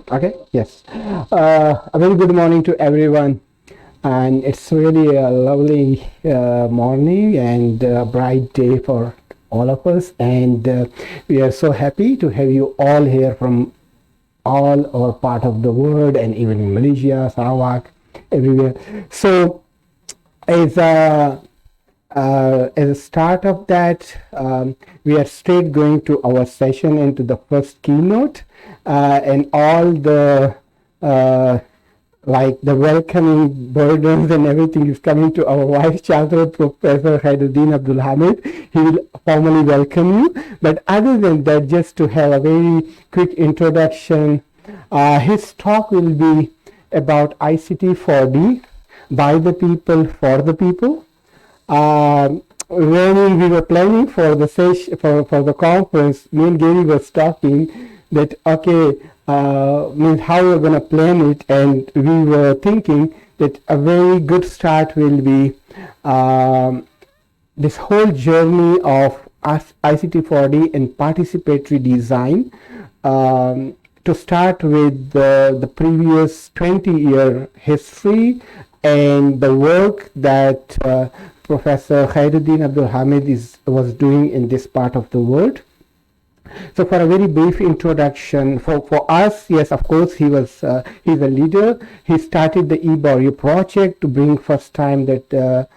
Okay, yes. A very good morning to everyone. And it's really a lovely morning and bright day for all of us. And we are so happy to have you all here from all our part of the world and even in Malaysia, Sarawak, everywhere. So, as as a start of that, we are straight going to our session into the first keynote, and all the like the welcoming burdens and everything is coming to our Vice Chancellor, Professor Khairuddin Abdul Hamid. He will formally welcome you. But other than that, just to have a very quick introduction, his talk will be about ICT 4D, by the people, for the people. When we were planning for the session, for the conference, me and Gary was talking that, okay, means how we're going to plan it, and we were thinking that a very good start will be this whole journey of ICT 4D and participatory design, to start with the previous 20-year history and the work that Professor Khairuddin Abdul Hamid was doing in this part of the world. So for a very brief introduction, for us, yes, of course, he's a leader. He started the eBarrio project to bring first time that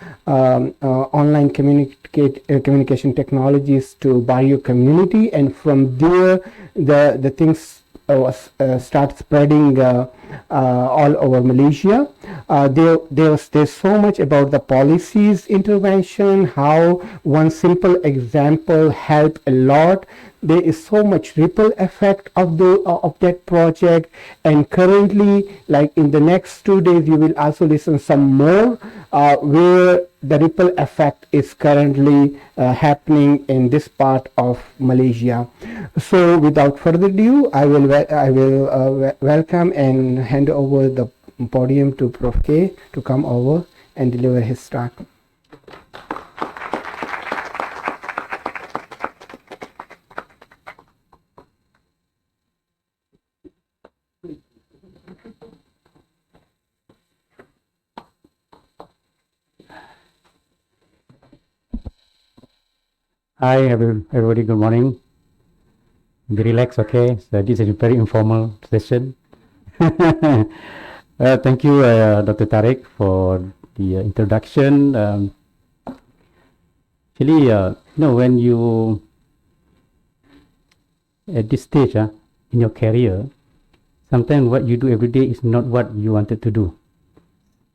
online communication technologies to Barrio community, and from there the things start spreading all over Malaysia. There's so much about the policies intervention, how one simple example helped a lot. There is so much ripple effect of that project, and currently, like in the next 2 days, you will also listen some more where the ripple effect is currently happening in this part of Malaysia. So, without further ado, I will welcome and hand over the podium to Prof. K to come over and deliver his talk. Hi everybody, good morning. Be relaxed, okay? So this is a very informal session. Thank you, Dr. Tariq, for the introduction. Actually, when you, at this stage in your career, sometimes what you do every day is not what you wanted to do.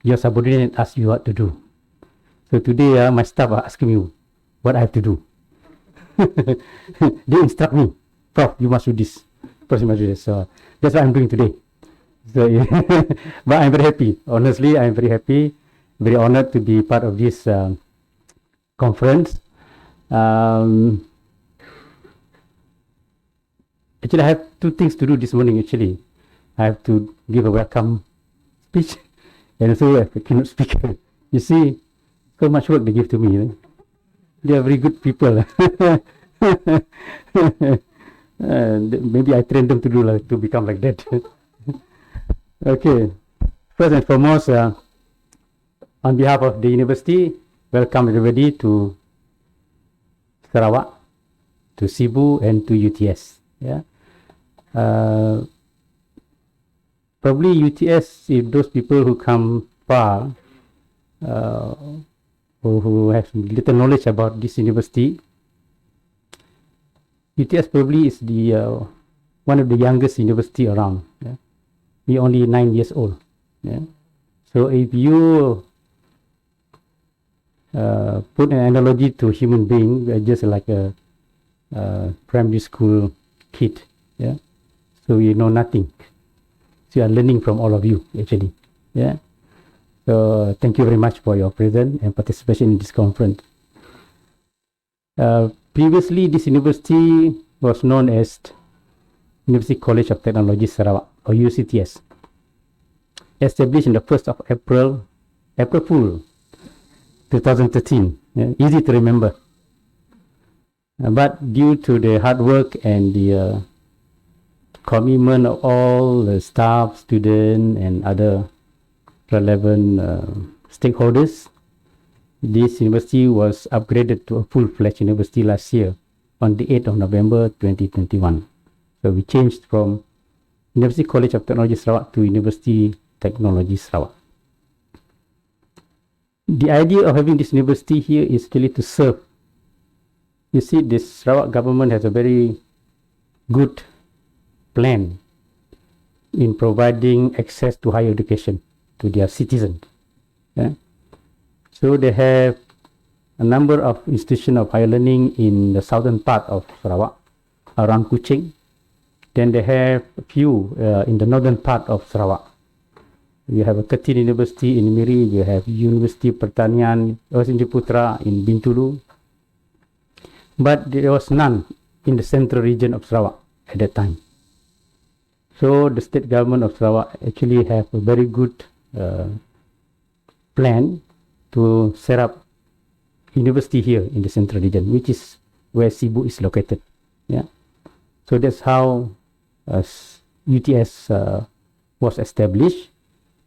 Your subordinate asks you what to do. So today, my staff are asking me what I have to do. They instruct me, Prof, you must do this. Prof, you must do this. So that's what I'm doing today. So, yeah. But I'm very happy. Honestly, I'm very happy, very honored to be part of this conference. Actually, I have two things to do this morning. Actually, I have to give a welcome speech and also a keynote speaker. You see, so much work they give to me. They are very good people. Maybe I train them to become like that. Okay. First and foremost, on behalf of the university, welcome everybody to Sarawak, to Cebu, and to UTS. Yeah. Probably UTS, if those people who come far, who have little knowledge about this university, UTS probably is the one of the youngest university around. Yeah? We're only 9 years old. Yeah? So if you put an analogy to human being, we're just like a primary school kid. Yeah? So we know nothing. So we are learning from all of you, actually. Yeah. So thank you very much for your presence and participation in this conference. Previously, this university was known as University College of Technology Sarawak, or UCTS, established on the 1st of April Fool, 2013. Yeah, easy to remember. But due to the hard work and the commitment of all the staff, students, and other relevant stakeholders, this university was upgraded to a full-fledged university last year on the 8th of November 2021. So we changed from University College of Technology Sarawak to University Technology Sarawak. The idea of having this university here is really to serve. You see, this Sarawak government has a very good plan in providing access to higher education to their citizens. Yeah? So they have a number of institutions of higher learning in the southern part of Sarawak, around Kuching. Then they have a few in the northern part of Sarawak. You have a Ketin University in Miri, you have University Pertanian Osinji Putra in Bintulu. But there was none in the central region of Sarawak at that time. So the state government of Sarawak actually have a very good plan to set up university here in the central region, which is where Cebu is located. Yeah. So that's how UTS was established,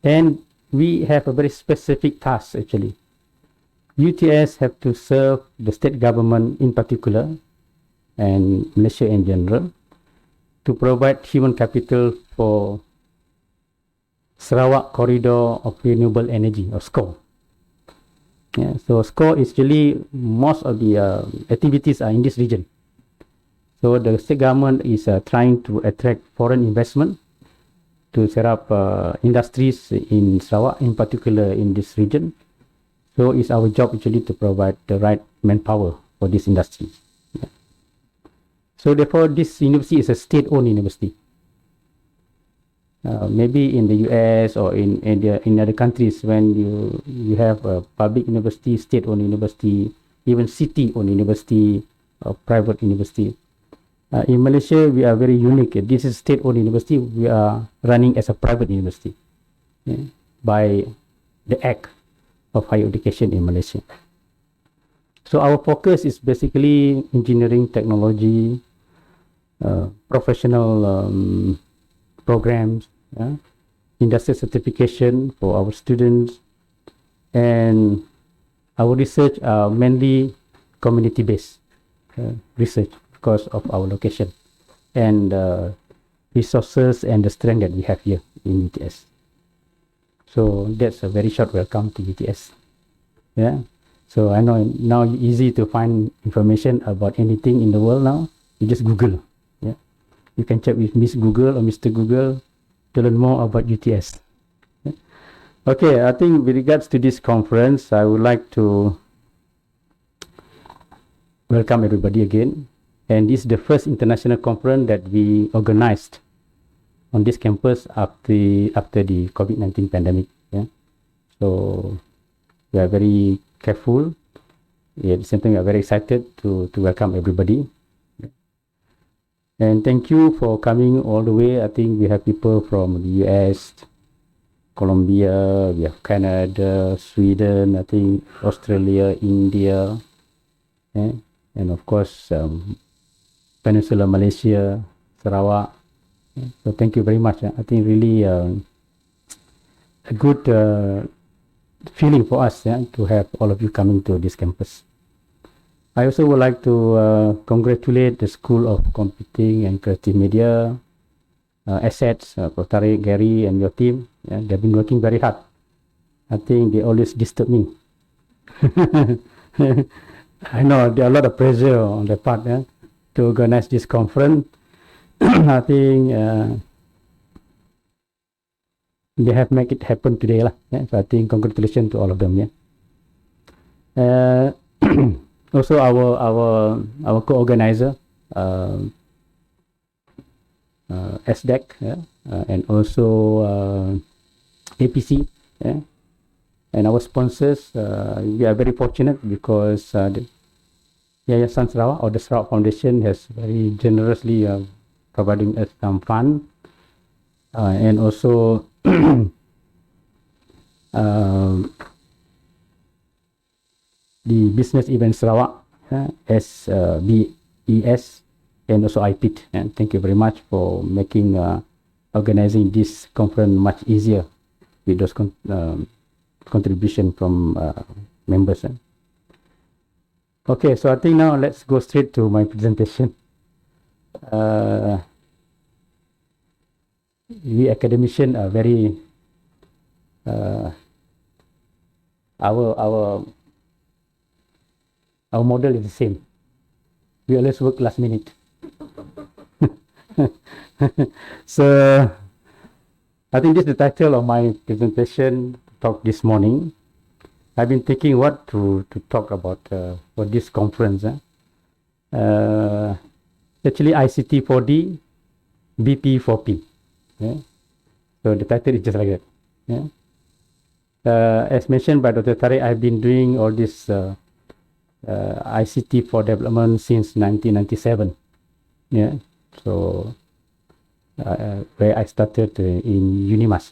and we have a very specific task actually. UTS have to serve the state government in particular and Malaysia in general to provide human capital for Sarawak Corridor of Renewable Energy, or SCORE. Yeah, so SCORE is really most of the activities are in this region. So the state government is trying to attract foreign investment to set up industries in Sarawak, in particular in this region. So it's our job actually to provide the right manpower for this industry. Yeah. So therefore, this university is a state-owned university. Maybe in the US or in other countries, when you have a public university, state-owned university, even city-owned university, or private university. In Malaysia, we are very unique. This is state-owned university. We are running as a private university, yeah, by the Act of Higher Education in Malaysia. So our focus is basically engineering, technology, professional programs, yeah, industrial certification for our students, and our research are mainly community-based research because of our location and resources and the strength that we have here in UTS. So that's a very short welcome to UTS. Yeah. So I know now easy to find information about anything in the world now. You just Google. Yeah. You can check with Miss Google or Mr. Google to learn more about UTS. Yeah. Okay, I think with regards to this conference, I would like to welcome everybody again. And this is the first international conference that we organized on this campus after the COVID-19 pandemic. Yeah. So we are very careful. At the same time, we are very excited to welcome everybody. Yeah. And thank you for coming all the way. I think we have people from the US, Colombia, we have Canada, Sweden, I think Australia, India, yeah, and of course Peninsula Malaysia, Sarawak. So thank you very much. I think really a good feeling for us, yeah, to have all of you coming to this campus. I also would like to congratulate the School of Computing and Creative Media, Assets, Prof. Gary and your team. Yeah, they've been working very hard. I think they always disturb me. I know there are a lot of pressure on their part, yeah, to organize this conference. I think they have make it happen today lah. Yeah? So I think congratulations to all of them. Yeah. Also our co-organizer, SDEC, yeah? And also APC, yeah? And our sponsors. We are very fortunate because the Yayasan Sarawak or the Sarawak Foundation has very generously providing us some fund, and also the Business Event Sarawak, SBES, and also IPIT. And thank you very much for making organizing this conference much easier with those contribution from members. Okay, so I think now let's go straight to my presentation. We academicians are very our model is the same. We always work last minute. So I think this is the title of my presentation talk this morning. I've been thinking what to talk about for this conference. Actually, ICT 4D, BP 4P. Yeah? So the title is just like that. Yeah? As mentioned by Dr. Tariq, I've been doing all this ICT for development since 1997. Yeah, so where I started in UNIMAS.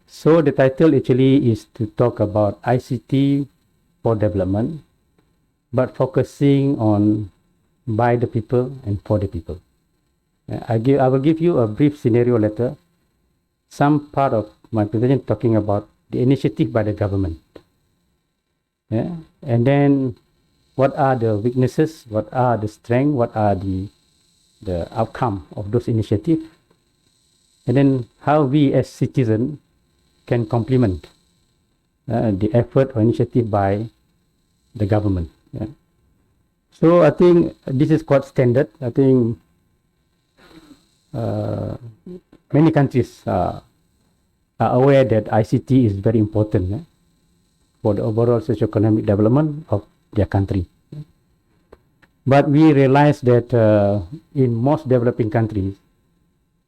So the title actually is to talk about ICT for development, but focusing on by the people and for the people. I will give you a brief scenario later. Some part of my presentation talking about the initiative by the government. Yeah? And then what are the weaknesses, what are the strengths, what are the outcome of those initiatives, and then how we as citizens can complement the effort or initiative by the government. Yeah? So I think this is quite standard. I think many countries are aware that ICT is very important for the overall socio-economic development of their country. But we realize that in most developing countries,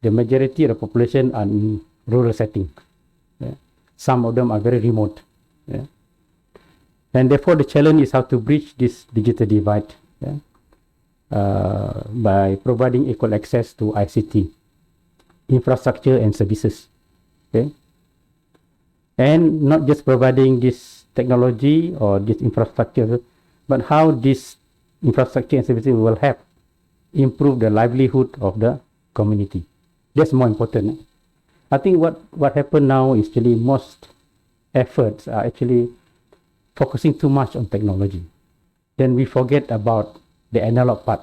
the majority of the population are in rural settings. Yeah? Some of them are very remote. Yeah? And therefore, the challenge is how to bridge this digital divide, yeah? By providing equal access to ICT, infrastructure and services. Okay? And not just providing this technology or this infrastructure, but how this infrastructure and services will help improve the livelihood of the community. That's more important. I think what happened now is actually most efforts are actually focusing too much on technology. Then we forget about the analog part.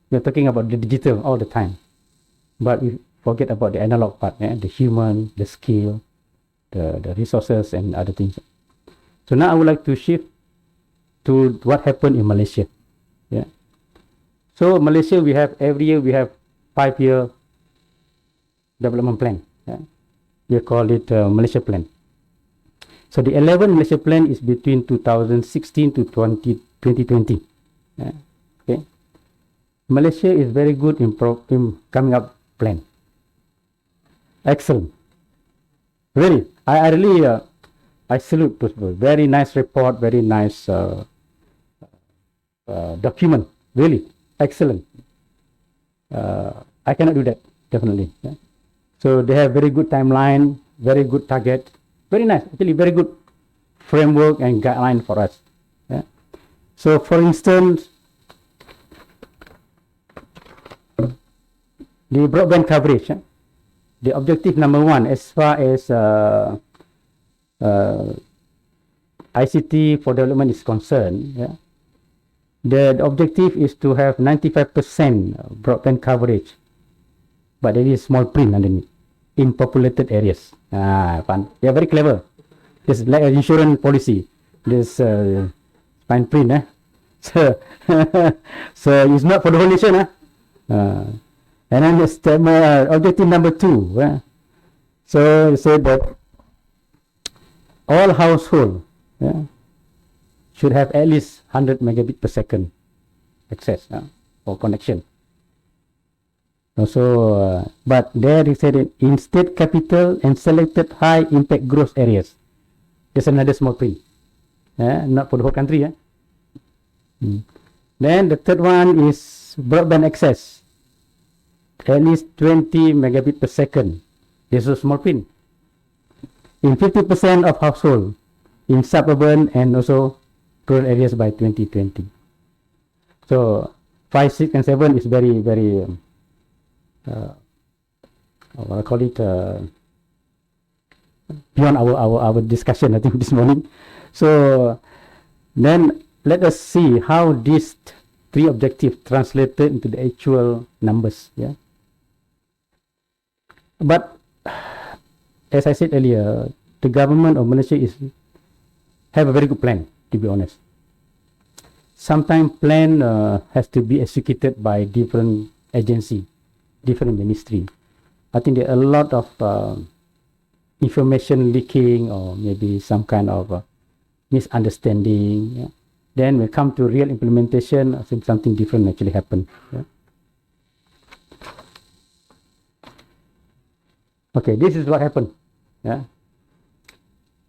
We're talking about the digital all the time, but we forget about the analog part, the human, the skill, the resources and other things. So now I would like to shift to what happened in Malaysia. Yeah. So Malaysia, we have every year we have 5-year development plan. Yeah. We call it Malaysia Plan. So the 11th Malaysia Plan is between 2016 to 2020. Yeah. Okay. Malaysia is very good in coming up plan. Excellent. Really, I really I salute those people. Very nice report, very nice document. Really, excellent. I cannot do that, definitely. Yeah. So they have very good timeline, very good target. Very nice, actually very good framework and guideline for us. Yeah. So for instance, the broadband coverage, the objective number 1 as far as ICT for development is concerned, yeah, the objective is to have 95% broadband coverage, but there is small print underneath in populated areas. Fun. They are very clever. It's like an insurance policy. This fine print. So, so it's not for the whole nation. And then this objective number 2. So it said that all households should have at least 100 megabit per second access for connection. Also, but there they said it in state capital and selected high impact growth areas. There's another small print. Not for the whole country. Then the third one is broadband access. At least 20 megabit per second. There's a small print. In 50% of households in suburban and also rural areas by 2020. So 5, 6, and 7 is very, very, what I call it, beyond our discussion, I think, this morning. So then let us see how these 3 objectives translated into the actual numbers. Yeah. But as I said earlier, the government of Malaysia have a very good plan, to be honest. Sometimes plan has to be executed by different agency, different ministry. I think there are a lot of information leaking or maybe some kind of misunderstanding. Yeah. Then we come to real implementation, I think something different actually happened. Yeah. Okay, this is what happened. Yeah.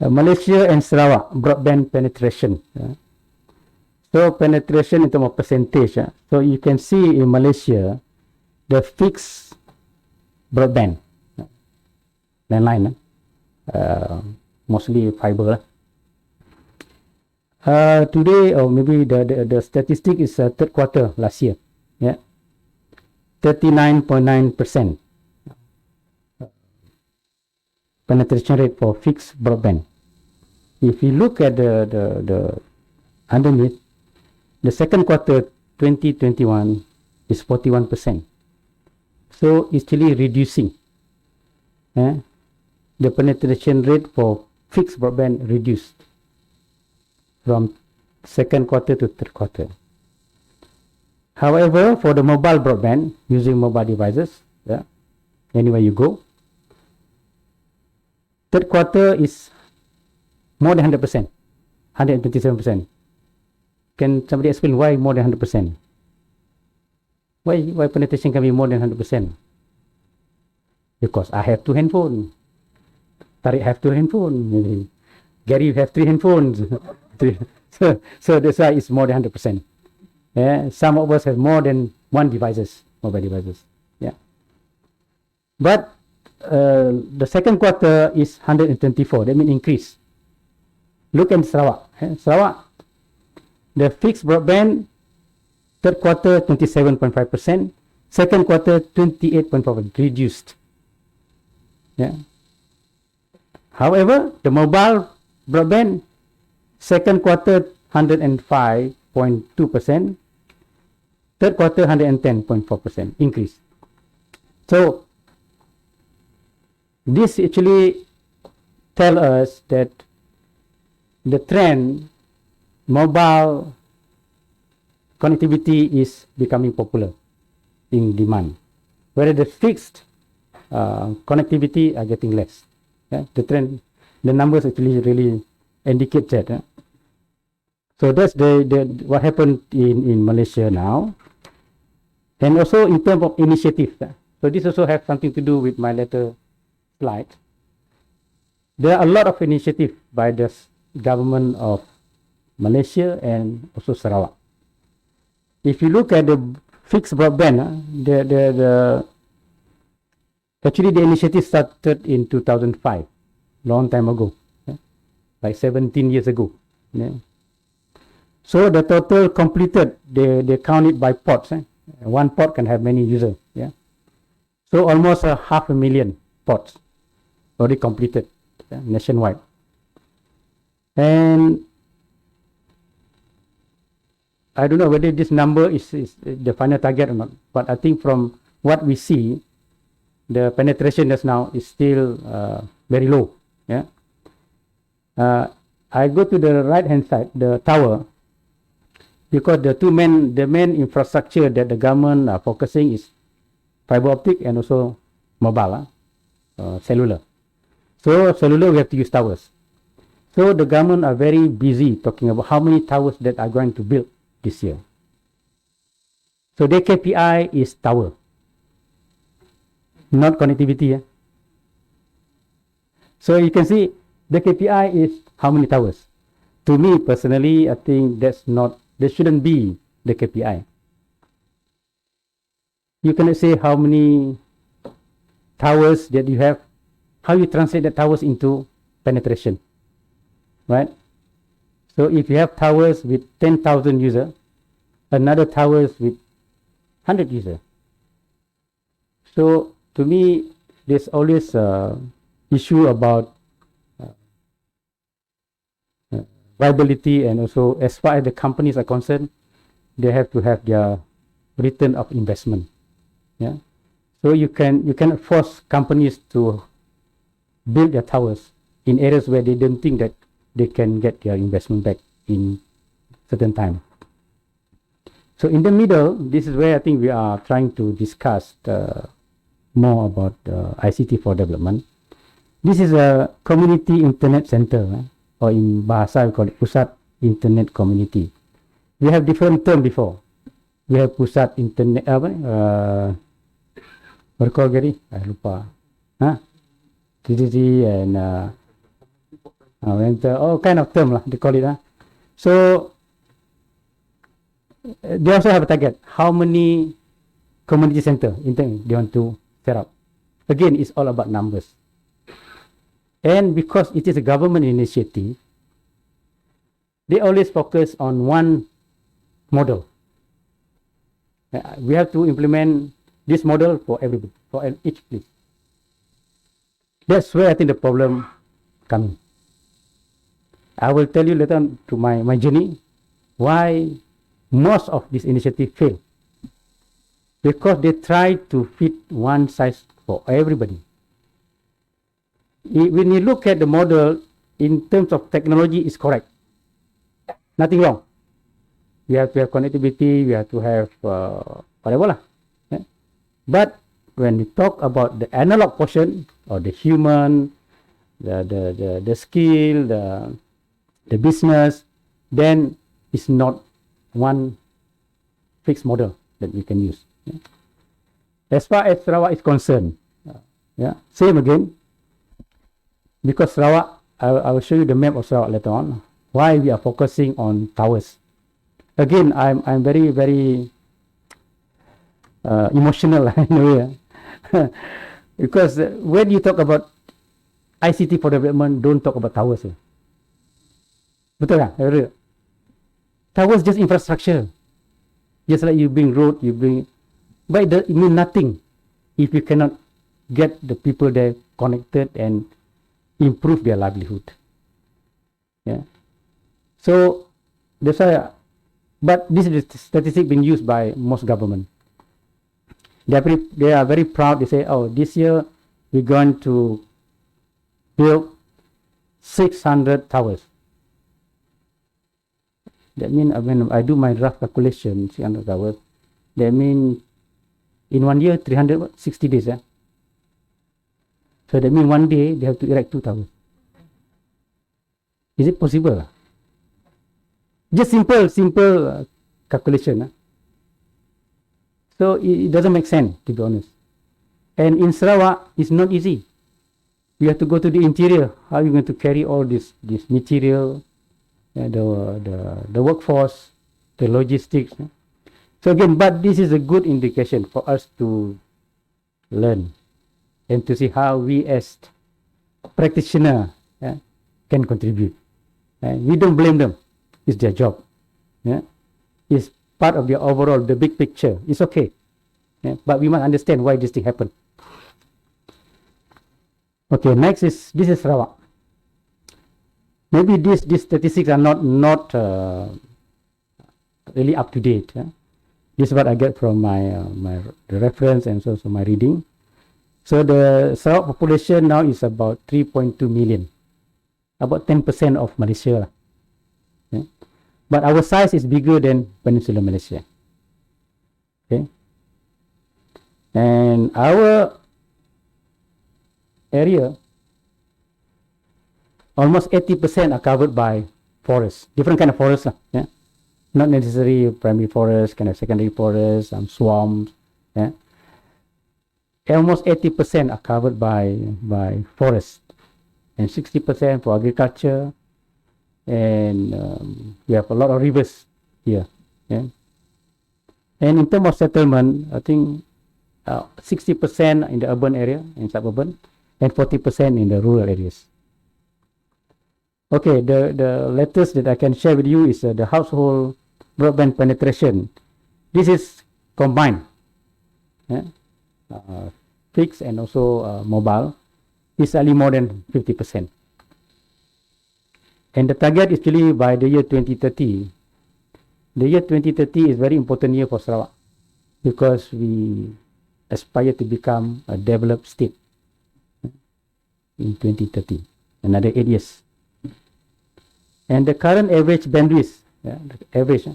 Malaysia and Sarawak broadband penetration. Yeah. So penetration in terms of percentage. Yeah. So you can see in Malaysia, the fixed broadband, landline, mostly fiber. Today, or maybe the statistic is third quarter last year. Yeah, 39.9% penetration rate for fixed broadband. If you look at the underneath, the second quarter 2021 is 41%. So it's actually reducing. The penetration rate for fixed broadband reduced from second quarter to third quarter. However, for the mobile broadband, using mobile devices, yeah, anywhere you go, third quarter is more than 100%, 127%. Can somebody explain why more than 100%? Why penetration can be more than 100%? Because I have 2 handphones. Tariq have 2 handphones. Maybe Gary, you have 3 handphones. so that's why it's more than 100%. Yeah? Some of us have more than 1 devices, mobile devices. Yeah. But the second quarter is 124. That means increase. Look at Sarawak. Sarawak, the fixed broadband, third quarter 27.5%, second quarter 28.5%, reduced. Yeah. However, the mobile broadband, second quarter 105.2%, third quarter 110.4% increase. So this actually tell us that the trend mobile connectivity is becoming popular in demand, whereas the fixed connectivity are getting less. Yeah? The trend, the numbers actually really indicate that. So that's the what happened in Malaysia now, and also in terms of initiative. So this also has something to do with my later slide. There are a lot of initiative by the government of Malaysia and also Sarawak. If you look at the fixed broadband, actually the initiative started in 2005, long time ago, like 17 years ago. Yeah. So the total completed, they count it by ports. One port can have many users. Yeah. So almost 500,000 ports already completed nationwide. And I don't know whether this number is the final target or not, but I think from what we see, the penetration just now is still very low. Yeah. I go to the right hand side, the tower, because the main infrastructure that the government are focusing is fiber optic and also mobile, cellular. So cellular, we have to use towers. So the government are very busy talking about how many towers that are going to build this year. So their KPI is tower, not connectivity. Yeah? So you can see the KPI is how many towers. To me personally, I think that shouldn't be the KPI. You cannot say how many towers that you have, how you translate the towers into penetration, right? So if you have towers with 10,000 users, another towers with 100 users. So to me, there's always issue about viability, and also as far as the companies are concerned, they have to have their return of investment. Yeah. So you cannot force companies to build their towers in areas where they don't think that they can get their investment back in certain time. So in the middle, this is where I think we are trying to discuss more about ICT for development. This is a community internet center, or in bahasa we call it pusat internet community. We have different term before. We have pusat internet what call Gary? I lupa. TTT and all kind of term lah, they call it. So they also have a target. How many community center internet they want to set up? Again, it's all about numbers. And because it is a government initiative, they always focus on one model. We have to implement this model for everybody, for each place. That's where I think the problem comes. I will tell you later on to my journey why most of this initiative fail. Because they try to fit one size for everybody. When you look at the model in terms of technology, is correct. Nothing wrong. We have to have connectivity, we have to have whatever lah. Yeah? But when we talk about the analog portion, or the human, the skill, the business, then it's not one fixed model that we can use. Yeah? As far as Sarawak is concerned, same again. Because Sarawak, I will show you the map of Sarawak later on, why we are focusing on towers. Again, I'm very, very emotional in a way. Because when you talk about ICT for development, don't talk about towers. Betul tak? Towers just infrastructure. Just like you bring road, but it means nothing if you cannot get the people there connected and improve their livelihood. Yeah. So that's why. But this is the statistic being used by most government. They are very proud. They say, "Oh, this year we're going to build 600 towers." That means when I do my rough calculation, 600 towers, that means in 1 year, 360 days. So that means one day they have to erect 2 towers. Is it possible? Just simple calculation. So it doesn't make sense, to be honest. And in Sarawak, it's not easy. You have to go to the interior. How are you going to carry all this material, the workforce, the logistics? So again, but this is a good indication for us to learn and to see how we as practitioners can contribute. We don't blame them. It's their job. It's part of the overall, the big picture. It's okay. But we must understand why this thing happened. Okay, next this is Sarawak. Maybe these statistics are not really up to date. This is what I get from my reference and so my reading. So the Sarawak population now is about 3.2 million, about 10% of Malaysia. But our size is bigger than Peninsular Malaysia. Okay, and our area, almost 80% are covered by forests, different kind of forests. Not necessarily primary forest, kind of secondary forest, some swamps. Almost 80% are covered by forest, and 60% for agriculture. And we have a lot of rivers here. And in terms of settlement, I think 60% in the urban area, in suburban, and 40% in the rural areas. Okay, the latest that I can share with you is the household broadband penetration. This is combined yeah, fixed and also mobile, is slightly more than 50%. And the target is actually by the year 2030. The year 2030 is very important year for Sarawak because we aspire to become a developed state in 2030, another 8 years. And the current average bandwidth, the average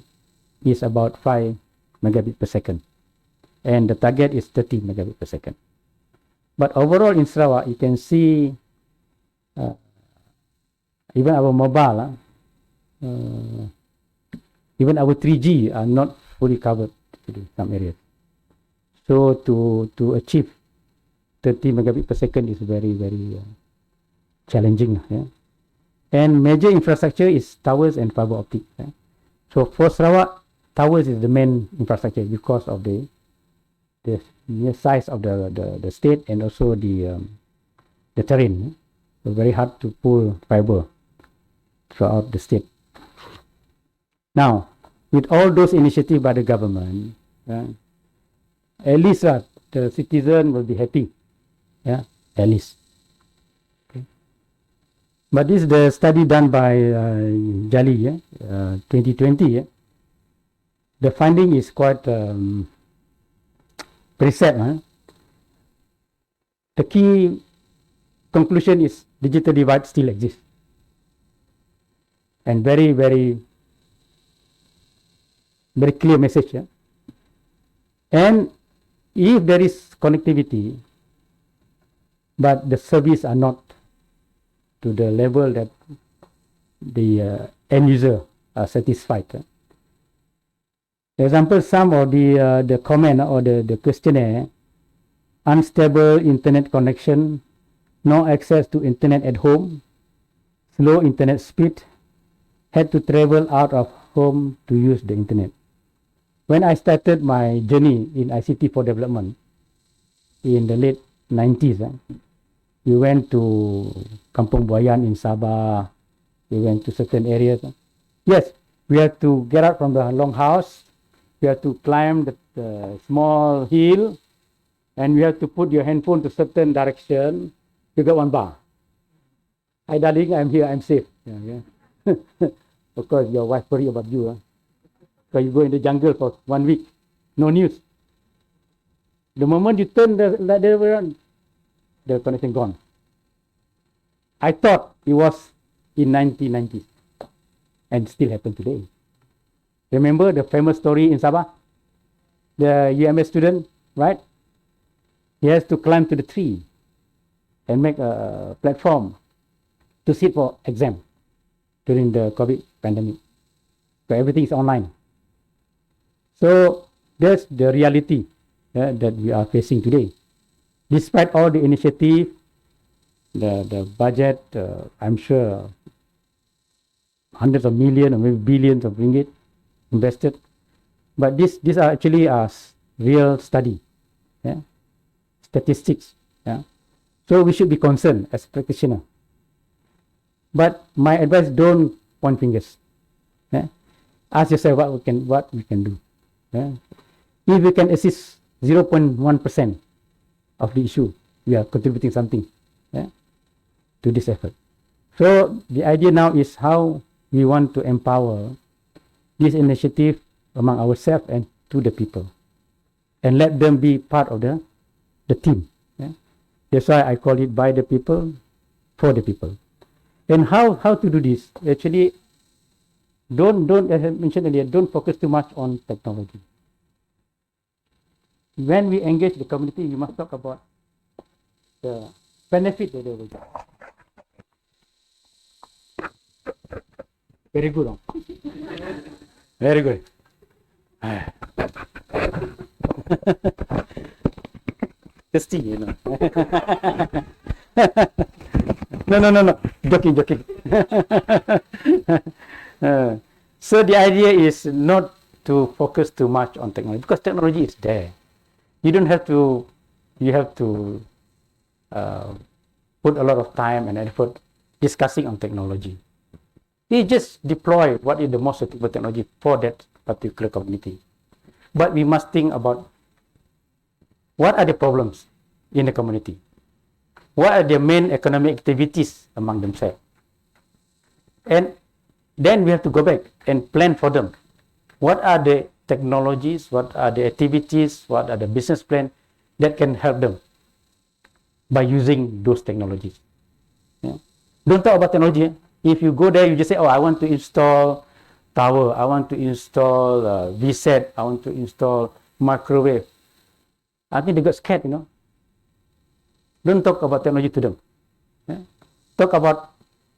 is about 5 megabit per second. And the target is 30 megabit per second. But overall in Sarawak, you can see even our mobile, even our 3G are not fully covered in some areas. So to achieve 30 megabit per second is very, very challenging. Yeah? And major infrastructure is towers and fiber optic. Yeah? So for Sarawak, towers is the main infrastructure because of the near size of the state and also the terrain. Yeah? So very hard to pull fiber throughout the state. Now, with all those initiatives by the government, at least the citizen will be happy. Yeah, at least. Okay. But this is the study done by Jali, 2020. Yeah? The finding is quite preset. Huh? The key conclusion is digital divide still exists. And very, very, very clear message. Yeah? And if there is connectivity, but the service are not to the level that the end user are satisfied. For example, some of the comment or the questionnaire, unstable internet connection, no access to internet at home, slow internet speed, had to travel out of home to use the internet. When I started my journey in ICT for development in the late 90s, we went to Kampung Buayan in Sabah, we went to certain areas. Yes, we had to get out from the long house, we had to climb the small hill, and we have to put your handphone to certain direction, you got 1 bar. Hi darling, I'm here, I'm safe. Yeah. Of course, your wife worry about you. So you go in the jungle for 1 week, no news. The moment you turn the other way around, the connection gone. I thought it was in 1990s and still happen today. Remember the famous story in Sabah? The UMS student, right? He has to climb to the tree and make a platform to sit for exam during the COVID pandemic. So everything is online. So that's the reality that we are facing today. Despite all the initiative, the budget, I'm sure hundreds of millions or maybe billions of ringgit invested. But these are actually real study, statistics. So we should be concerned as practitioners. But my advice, don't point fingers. Ask yourself what we can do. If we can assist 0.1% of the issue, we are contributing something to this effort. So the idea now is how we want to empower this initiative among ourselves and to the people, and let them be part of the team. That's why I call it by the people, for the people. And how to do this? Actually, don't as I mentioned earlier, don't focus too much on technology. When we engage the community, you must talk about the benefit that they will get. Very good. Huh? Very good. Testy, you know. No. Joking. So the idea is not to focus too much on technology, because technology is there. You don't have to. You have to put a lot of time and effort discussing on technology. We just deploy what is the most suitable technology for that particular community. But we must think about what are the problems in the community? What are the main economic activities among themselves? And then we have to go back and plan for them. What are the technologies, what are the activities, what are the business plan that can help them by using those technologies? Yeah. Don't talk about technology. If you go there, you just say, oh, I want to install tower, I want to install VSAT, I want to install microwave. I think they got scared, Don't talk about technology to them. Yeah? Talk about,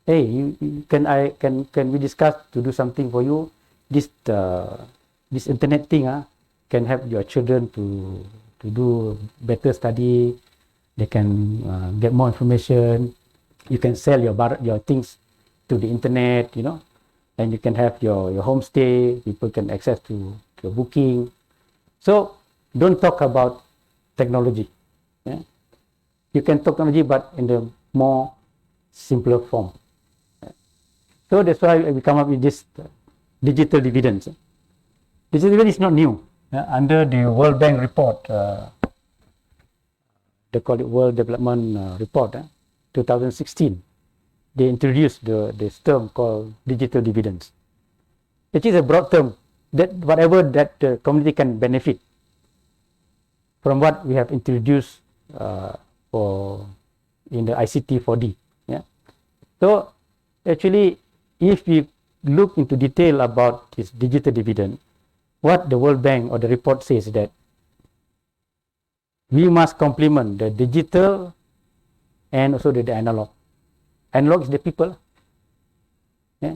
hey, can we discuss to do something for you? This internet thing can help your children to do better study. They can get more information. You can sell your things to the internet, and you can have your homestay. People can access to your booking. So don't talk about technology. Yeah? You can talk technology, but in the more simpler form. Yeah? So that's why we come up with this digital dividends. Digital dividend is not new. Under the World Bank report, they call it World Development Report, 2016, they introduced this term called digital dividends. It is a broad term that whatever that the community can benefit from what we have introduced in the ICT 4D. Yeah. So actually, if we look into detail about this digital dividend, what the World Bank or the report says is that we must complement the digital and also the analog. Analog is the people. Yeah?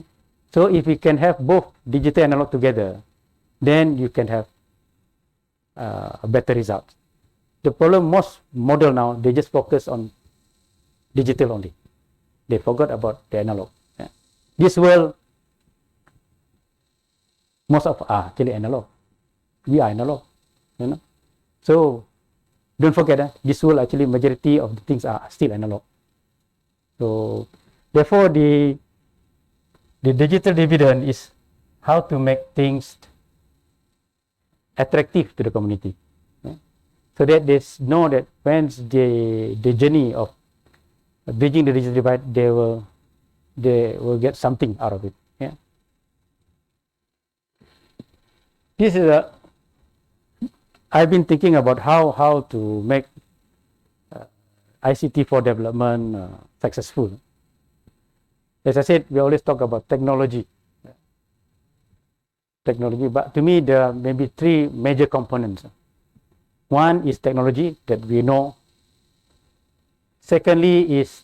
So if we can have both digital and analog together, then you can have a better result. The problem, most model now, they just focus on digital only. They forgot about the analog. Yeah? This world, most of are actually analog. We are analog. So don't forget this world actually majority of the things are still analog. So therefore the digital dividend is how to make things attractive to the community. Yeah? So that they know that when the journey of bridging the digital divide, they will get something out of it. Yeah? This is I've been thinking about how to make ICT for development successful. As I said, we always talk about technology. But to me, there are maybe three major components. One is technology that we know. Secondly is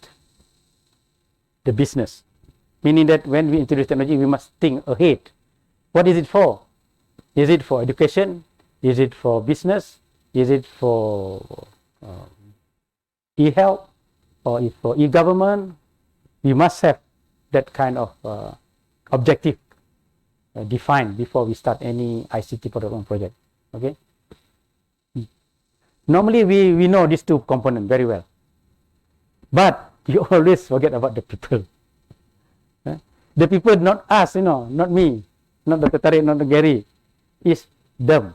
the business, meaning that when we introduce technology, we must think ahead. What is it for? Is it for education? Is it for business? Is it for e-health? Or is for e-government? We must have that kind of objective defined before we start any ICT for development project. Okay. Normally we know these two components very well, but you always forget about the people. The people, not us, not me, not Dr. Tariq, not Gary, is them,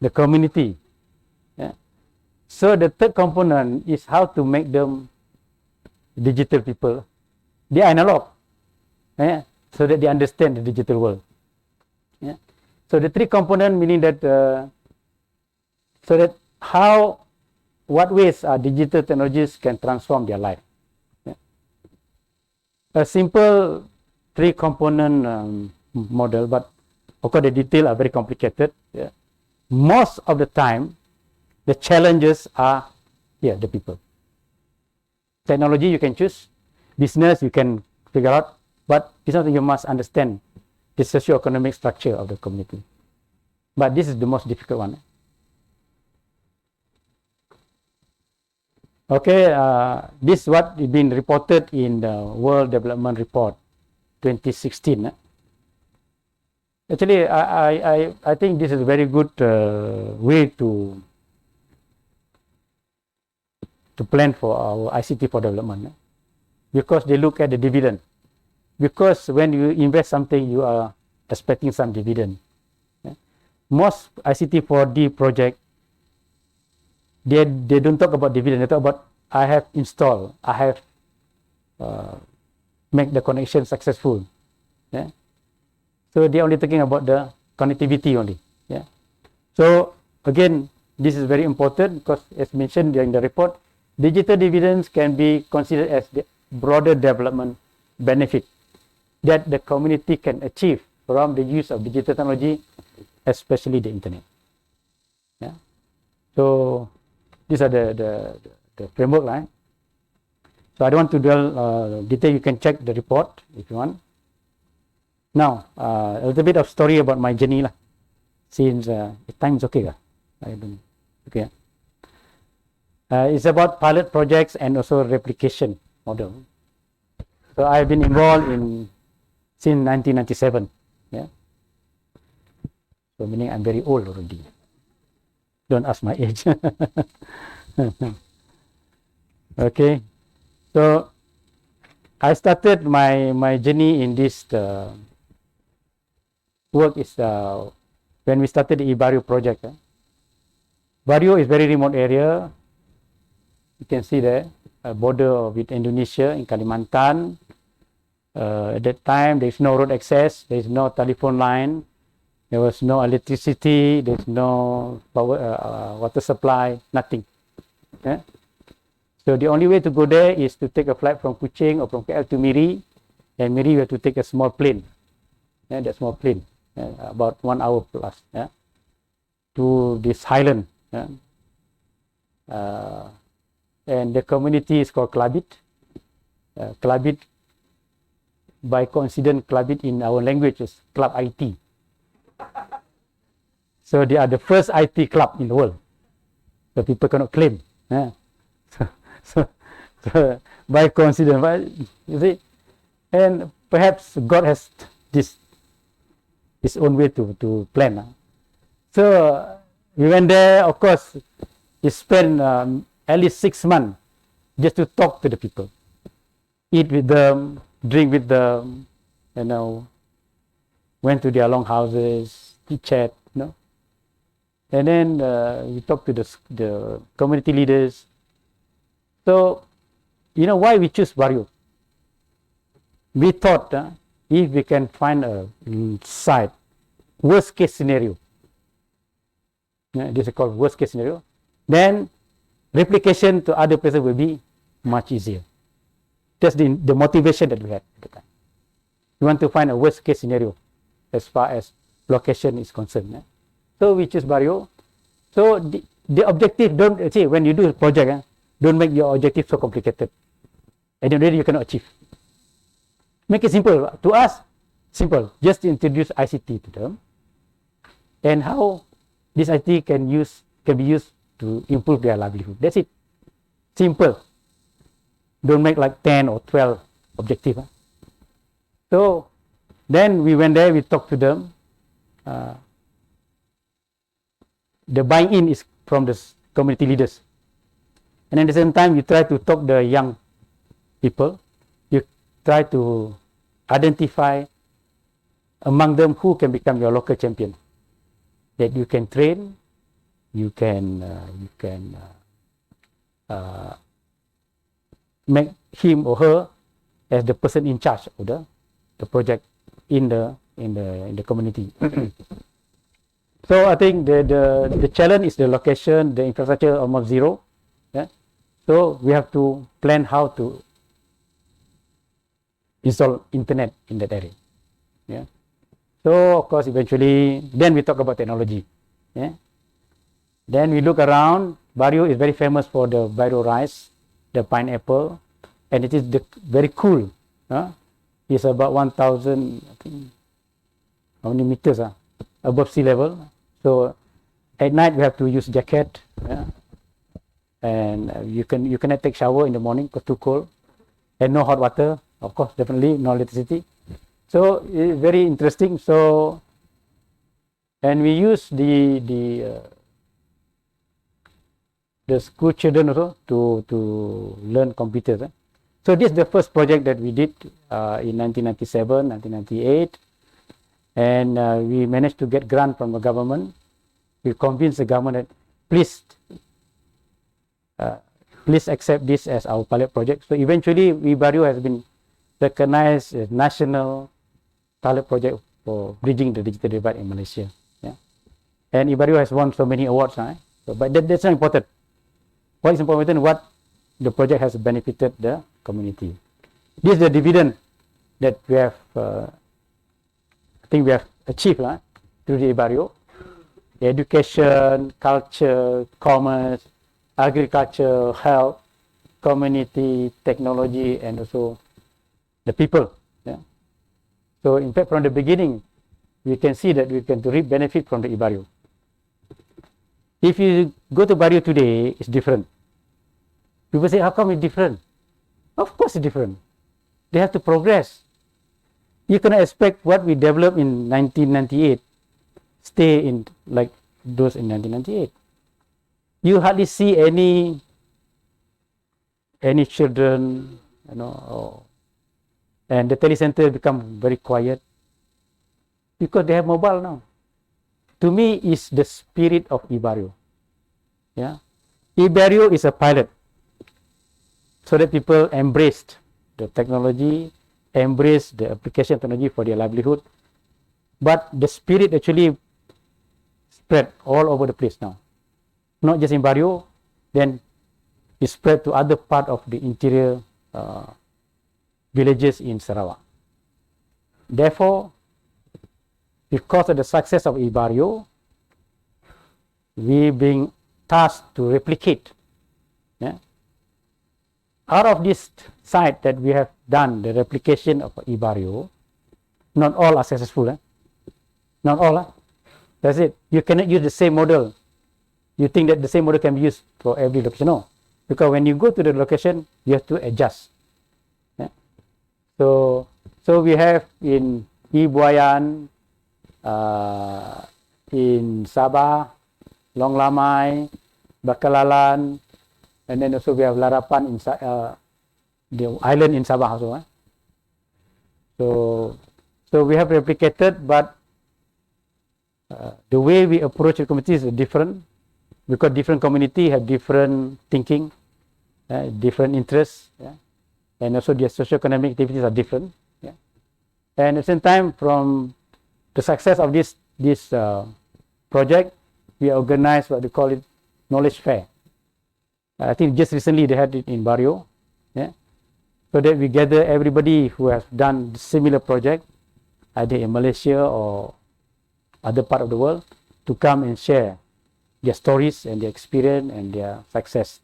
the community. Yeah. So the third component is how to make them digital people. They are analog, so that they understand the digital world. Yeah. So the three components, meaning that so that what ways digital technologies can transform their life. Yeah. A simple three component model, but of course the details are very complicated. Yeah. Most of the time, the challenges are the people. Technology you can choose, business you can figure out, but it's something you must understand the socio-economic structure of the community. But this is the most difficult one. Okay, this is what has been reported in the World Development Report 2016. Actually, I think this is a very good way to plan for our ICT for development, because they look at the dividend. Because when you invest something, you are expecting some dividend. Most ICT 4D project they don't talk about dividend. They talk about I have installed, I have make the connection successful. Yeah. So they're only talking about the connectivity only. Yeah. So again, this is very important because as mentioned during the report, digital dividends can be considered as the broader development benefit that the community can achieve from the use of digital technology, especially the internet. Yeah. So these are the framework line. So I don't want to dwell detail. You can check the report if you want. Now a little bit of story about my journey lah. Since time is okay lah. I don't okay. It's about pilot projects and also replication model. So I've been involved in since 1997. Yeah. So meaning I'm very old already. Don't ask my age. Okay. So I started my journey in this work is when we started the Barrio project. Barrio is very remote area. You can see there a border with Indonesia in Kalimantan. At that time, there is no road access, there is no telephone line, there was no electricity, there is no power, water supply, nothing. Yeah? So the only way to go there is to take a flight from Kuching or from KL to Miri, and Miri you have to take a small plane. Yeah, that small plane, about 1 hour plus, yeah, to this highland. Yeah? And the community is called Klabit. Klabit, by coincidence, Klabit in our language is Club IT. So they are the first IT club in the world. So people cannot claim. Yeah. So by coincidence, right? You see, and perhaps God has this his own way to plan. So we went there. Of course, we spent at least 6 months just to talk to the people, eat with them, drink with them, you know, went to their long houses, chat, you know, and then we talked to the community leaders. So, you know why we choose Barrio? We thought if we can find a site, worst case scenario, this is called worst case scenario, then replication to other places will be much easier. That's the motivation that we had at the time. We want to find a worst case scenario as far as location is concerned. So we choose Barrio. So the objective, don't see when you do a project, don't make your objective so complicated. And then you cannot achieve. Make it simple. To us, simple. Just introduce ICT to them. And how this ICT can be used to improve their livelihood. That's it. Simple. Don't make like 10 or 12 objectives. So then we went there, we talked to them. The buy-in is from the community leaders. And at the same time, you try to talk the young people. You try to identify among them who can become your local champion. That you can train, you can make him or her as the person in charge of the project in the community. So I think the challenge is the location, the infrastructure almost zero. Yeah? So we have to plan how to install internet in that area. Yeah? So of course eventually, then we talk about technology. Yeah? Then we look around. Barrio is very famous for the Barrio rice, the pineapple, and it is very cool. It's about 1,000, I think, how many meters above sea level. So at night we have to use jacket, and you cannot take shower in the morning because too cold, and no hot water, of course, definitely no electricity. So it's very interesting. So, and we use the school children also to learn computers. So this is the first project that we did in 1997, 1998. And we managed to get grant from the government. We convinced the government that please please accept this as our pilot project. So eventually, Ibaryo has been recognized as national pilot project for bridging the digital divide in Malaysia. Yeah, and Ibaryo has won so many awards. So, but that's not important. What is important? What the project has benefited the community. This is the dividend that we have. I think we have achieved through the Ibaryo. Education, culture, commerce, agriculture, health, community, technology, and also the people. Yeah. So in fact, from the beginning, we can see that we can reap benefit from the Ibaryo. If you go to Ibaryo today, it's different. People say, how come it's different? Of course it's different. They have to progress. You cannot expect what we developed in 1998 stay in like those in 1998. You hardly see any children, and the telecenter become very quiet because they have mobile now. To me, is the spirit of Ibaryo. Yeah, Ibaryo is a pilot, so that people embraced the technology, embrace the application of technology for their livelihood. But the spirit actually spread all over the place now. Not just in Ibaryo, then it spread to other part of the interior villages in Sarawak. Therefore, because of the success of Ibaryo, we being tasked to replicate. Yeah? Out of this site that we have done, the replication of Ibaryo, not all are successful. Not all. That's it. You cannot use the same model. You think that the same model can be used for every location. No. Because when you go to the location, you have to adjust. Yeah? So we have in Ibuayan, in Sabah, Long Lamai, Bakallalan, and then also we have Larapan in the island in Sabah also. So we have replicated, but the way we approach the community is different because different community have different thinking, different interests, and also their socio-economic activities are different. And at the same time, from the success of this project, we organized what they call it knowledge fair. I think just recently they had it in Barrio, so that we gather everybody who has done similar project, either in Malaysia or other part of the world, to come and share their stories and their experience and their success.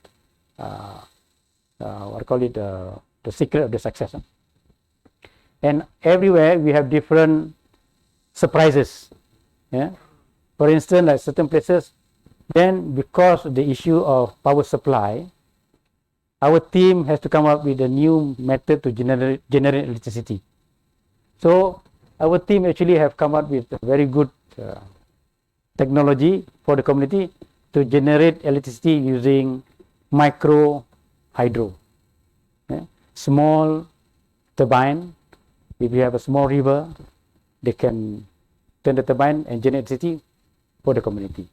What I call it, the secret of the success. And everywhere we have different surprises. For instance, like certain places, then because of the issue of power supply, our team has to come up with a new method to generate electricity. So our team actually have come up with a very good technology for the community to generate electricity using micro hydro. Small turbine. If you have a small river, they can turn the turbine and generate electricity for the community.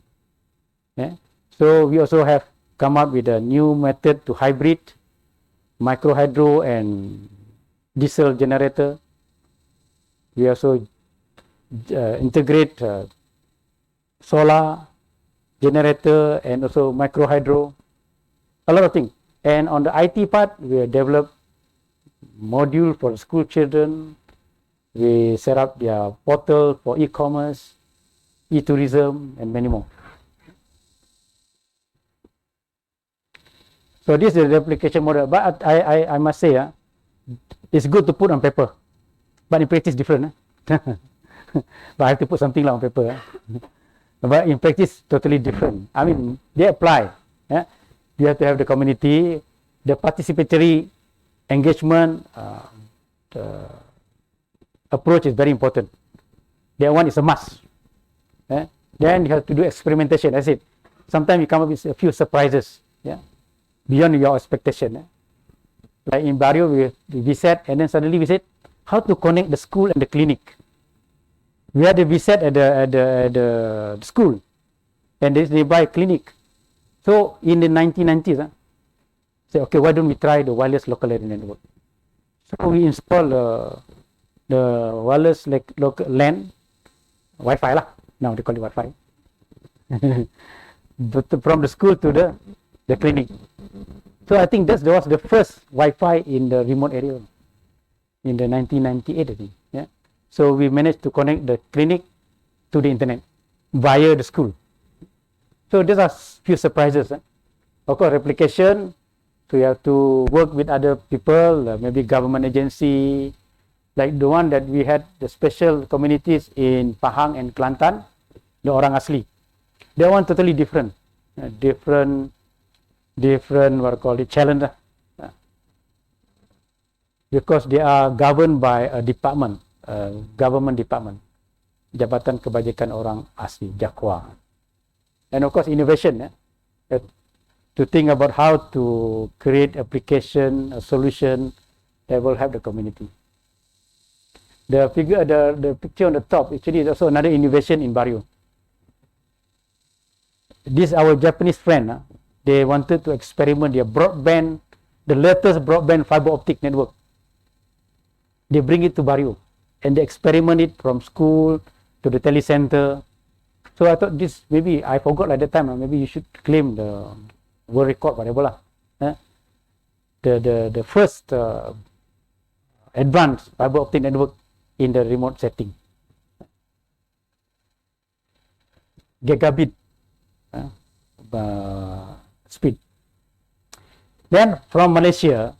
So we also have come up with a new method to hybrid micro hydro and diesel generator. We also integrate solar generator and also micro hydro, a lot of things. And on the IT part, we have developed module for school children. We set up their portal for e-commerce, e-tourism, and many more. So this is the replication model. But I must say, it's good to put on paper, but in practice different. But I have to put something on paper. But in practice, totally different. I mean, they apply. You have to have the community, the participatory engagement. The approach is very important. That one is a must. Then you have to do experimentation. That's it. Sometimes you come up with a few surprises. Beyond your expectation. Like in Barrio, we said, and then suddenly we said, how to connect the school and the clinic. We had a visit at the school, and there's nearby clinic. So in the 1990s, say, okay, why don't we try the wireless local area network? So we install the wireless local LAN, Wi-Fi lah. Now they call it Wi-Fi. But from the school to the clinic. So I think that was the first Wi-Fi in the remote area in the 1998, I think. Yeah. So we managed to connect the clinic to the internet via the school. So these are few surprises. Of course, replication. So you have to work with other people, maybe government agency, like the one that we had, the special communities in Pahang and Kelantan, the orang asli. They one totally different, different what I call it, challenge. Because they are governed by a department, government department, Jabatan Kebajikan Orang Asli, JAKWA. And of course, innovation. To think about how to create application, a solution that will help the community. The picture on the top actually is also another innovation in Bario. This our Japanese friend, they wanted to experiment their broadband, the latest broadband fiber optic network. They bring it to Bario and they experiment it from school to the telecenter. So I thought this, maybe I forgot at that time, maybe you should claim the world record, whatever lah. The first advanced fiber optic network in the remote setting. Gigabit speed. Then from Malaysia,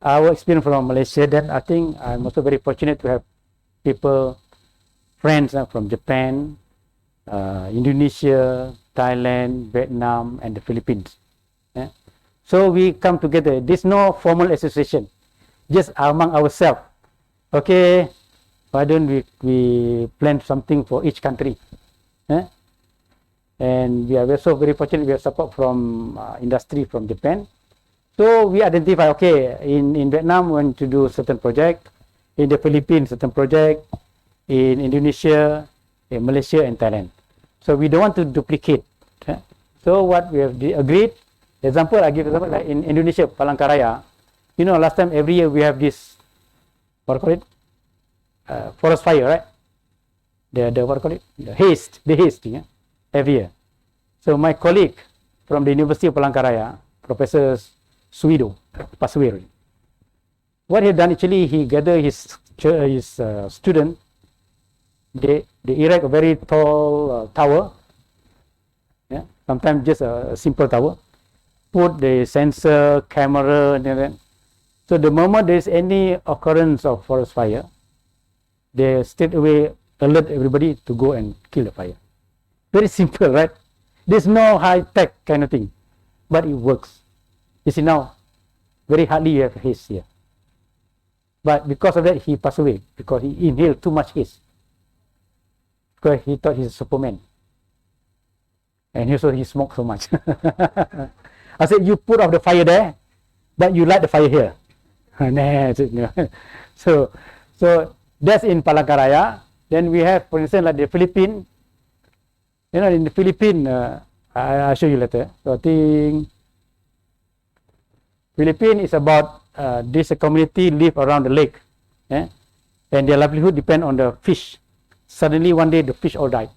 our experience from Malaysia, then I think I'm also very fortunate to have people, friends from Japan, Indonesia, Thailand, Vietnam, and the Philippines. So we come together. There's no formal association, just among ourselves. Okay, why don't we plan something for each country? And we are also very fortunate. We have support from industry from Japan. So we identify, okay, in Vietnam we want to do certain project, in the Philippines certain project, in Indonesia, in Malaysia, and Thailand. So we don't want to duplicate. So what we have agreed, example, I give example like in Indonesia, Palangkaraya, you know, last time every year we have this, what do you call it? Forest fire, right? The what do you call it? The haste, yeah? Every year. So my colleague from the University of Palangkaraya, Professor Suido, passed away already. What he done actually, he gathered his student. They erect a very tall tower. Yeah, sometimes just a simple tower. Put the sensor, camera, and then. So the moment there is any occurrence of forest fire, they straight away alert everybody to go and kill the fire. Very simple, right? There's no high-tech kind of thing, but it works. You see now, very hardly you have haze here. But because of that, he passed away, because he inhaled too much haze. Because he thought he's a Superman. And also he smoked so much. I said, you put off the fire there, but you light the fire here. So that's in Palangkaraya. Then we have, for instance, like the Philippines. You know, in the Philippines, I'll show you later. So I think Philippines is about this community live around the lake, and their livelihood depend on the fish. Suddenly one day the fish all died.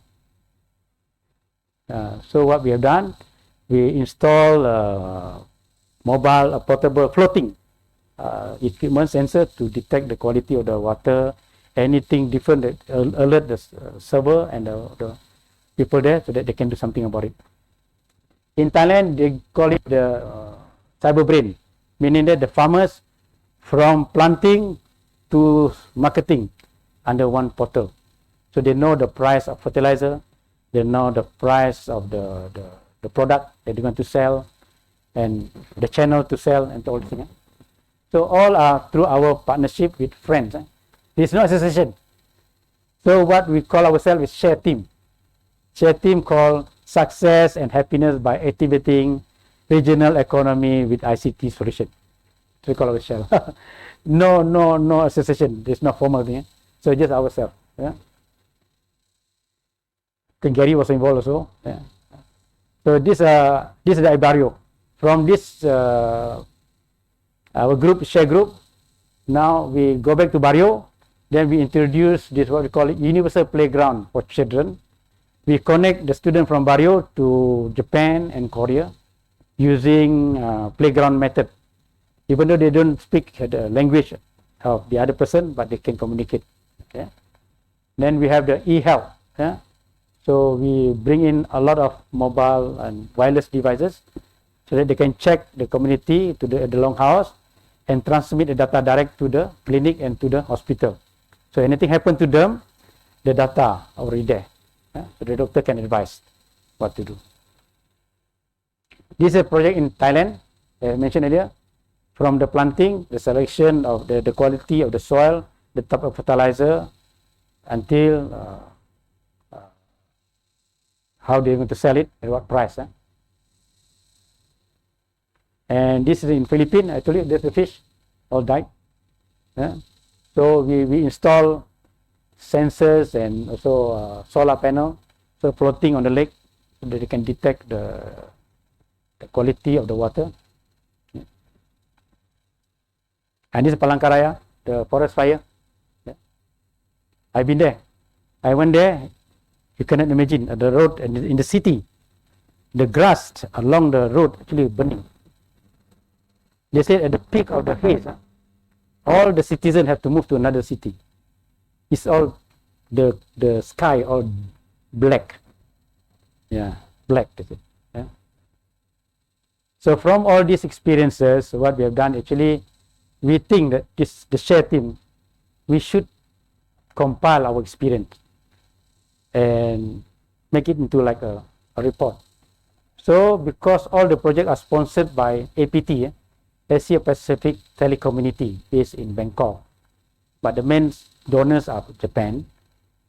So what we have done, we install mobile, portable, floating equipment sensor to detect the quality of the water, anything different that alert the server and the people there, so that they can do something about it. In Thailand, they call it the cyber brain, meaning that the farmers from planting to marketing under one portal. So they know the price of fertilizer, they know the price of the product that they want to sell, and the channel to sell, and all things. So all are through our partnership with friends. There's no association. So what we call ourselves is share team. Share team called Success and Happiness by Activating Regional Economy with ICT Solution. So we call ourselves. No association. There's no formal thing. So just ourselves. Yeah. Gary was involved also. Yeah. So this is the Ibario from this our group, share group, now we go back to Barrio. Then we introduce this, what we call it, universal playground for children. We connect the student from Barrio to Japan and Korea using playground method. Even though they don't speak the language of the other person, but they can communicate. Okay. Then we have the e-health. Yeah? So we bring in a lot of mobile and wireless devices so that they can check the community to the longhouse and transmit the data direct to the clinic and to the hospital. So anything happen to them, the data already there. Yeah? So the doctor can advise what to do. This is a project in Thailand, as I mentioned earlier. From the planting, the selection of the quality of the soil, the type of fertilizer, until how they're going to sell it, at what price. And this is in Philippines. I told you, there's the fish, all died. Yeah? So we install sensors and also solar panel, so floating on the lake, so that they can detect the quality of the water. Yeah. And this is Palangkaraya, the forest fire. Yeah. I've been there. I went there. You cannot imagine the road in the city, the grass along the road actually burning. They said at the peak of the haze, all the citizens have to move to another city. It's all the sky all black. Yeah, black. Yeah. So from all these experiences, what we have done actually, we think that the share team, we should compile our experience and make it into like a report. So because all the projects are sponsored by APT, Asia Pacific Telecommunity, based in Bangkok, but the main donors are Japan.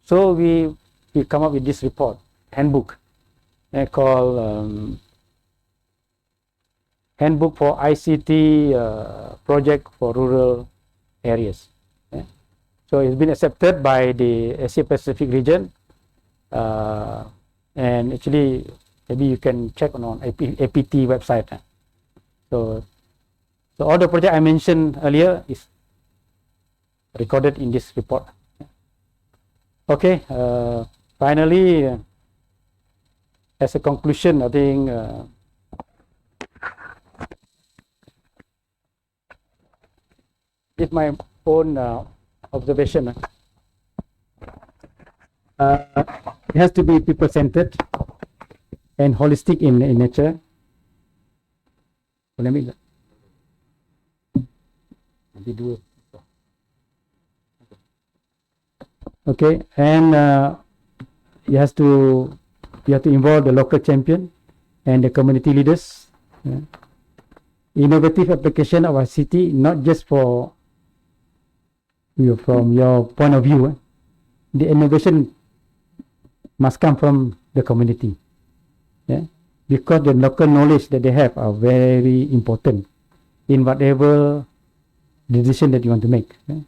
So we come up with this report, handbook, called Handbook for ICT Project for Rural Areas. Yeah. So it's been accepted by the Asia Pacific region, and actually maybe you can check on APT website. So all the project I mentioned earlier is recorded in this report. Okay, finally, as a conclusion, I think it's my own observation. It has to be people-centered and holistic in nature. So let me do it. Okay, and you have to involve the local champion and the community leaders. Yeah. Innovative application of ICT, not just for you from your point of view. The innovation must come from the community. Yeah, because the local knowledge that they have are very important in whatever decision that you want to make. Yeah?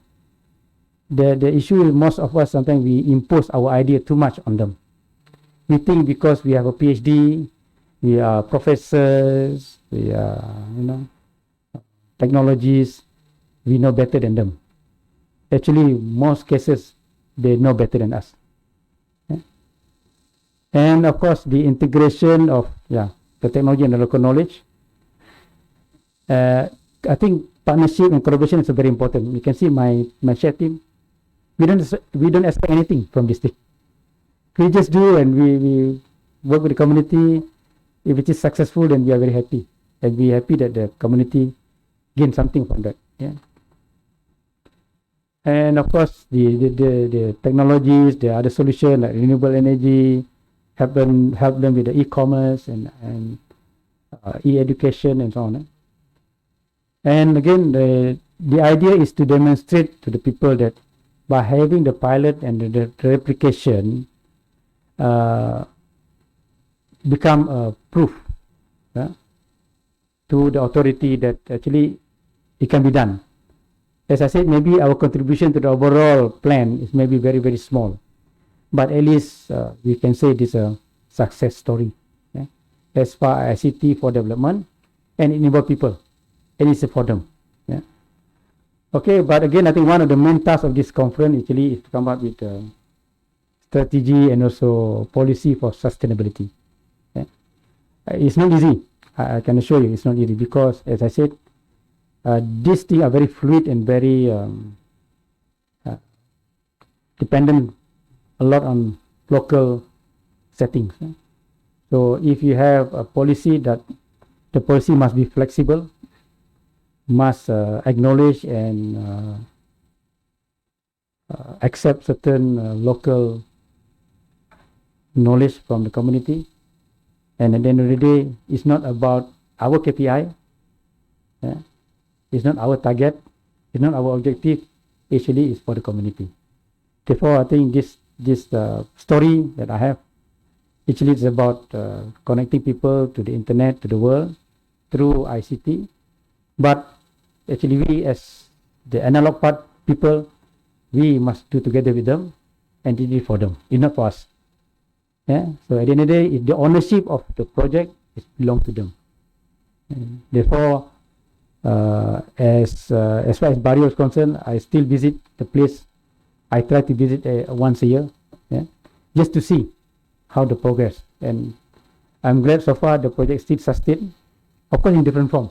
The issue is most of us sometimes we impose our idea too much on them. We think because we have a PhD, we are professors, we are technologies, we know better than them. Actually, most cases they know better than us. Yeah? And of course, the integration of the technology and the local knowledge. I think partnership and collaboration is very important. You can see my share team. We don't expect anything from this thing. We just do, and we work with the community. If it is successful, then we are very happy, and we are happy that the community gain something from that. Yeah. And of course, the technologies, the other solution like renewable energy, help them with the e-commerce and e-education and so on. And again, the idea is to demonstrate to the people that by having the pilot and the replication become a proof to the authority that actually it can be done. As I said, maybe our contribution to the overall plan is maybe very, very small, but at least we can say it is a success story. As far as ICT for development, and it involves people, and it's for them. Yeah. Okay, but again, I think one of the main tasks of this conference actually is to come up with strategy and also policy for sustainability. Yeah. It's not easy. I can assure you, it's not easy because, as I said, these things are very fluid and very dependent a lot on local settings. So if you have a policy, that the policy must be flexible, must acknowledge and accept certain local knowledge from the community. And at the end of the day, it's not about our KPI, yeah? It's not our target, it's not our objective, actually it's for the community. Therefore, I think this story that I have, actually it's about connecting people to the internet, to the world, through ICT. But actually we as the analog part people, we must do together with them and do it for them, it's not for us. Yeah? So at the end of the day, the ownership of the project belongs to them. And therefore, as far as Barrio is concerned, I still visit the place. I try to visit once a year, yeah, just to see how the progress. And I'm glad so far the project still sustained, of course in different form.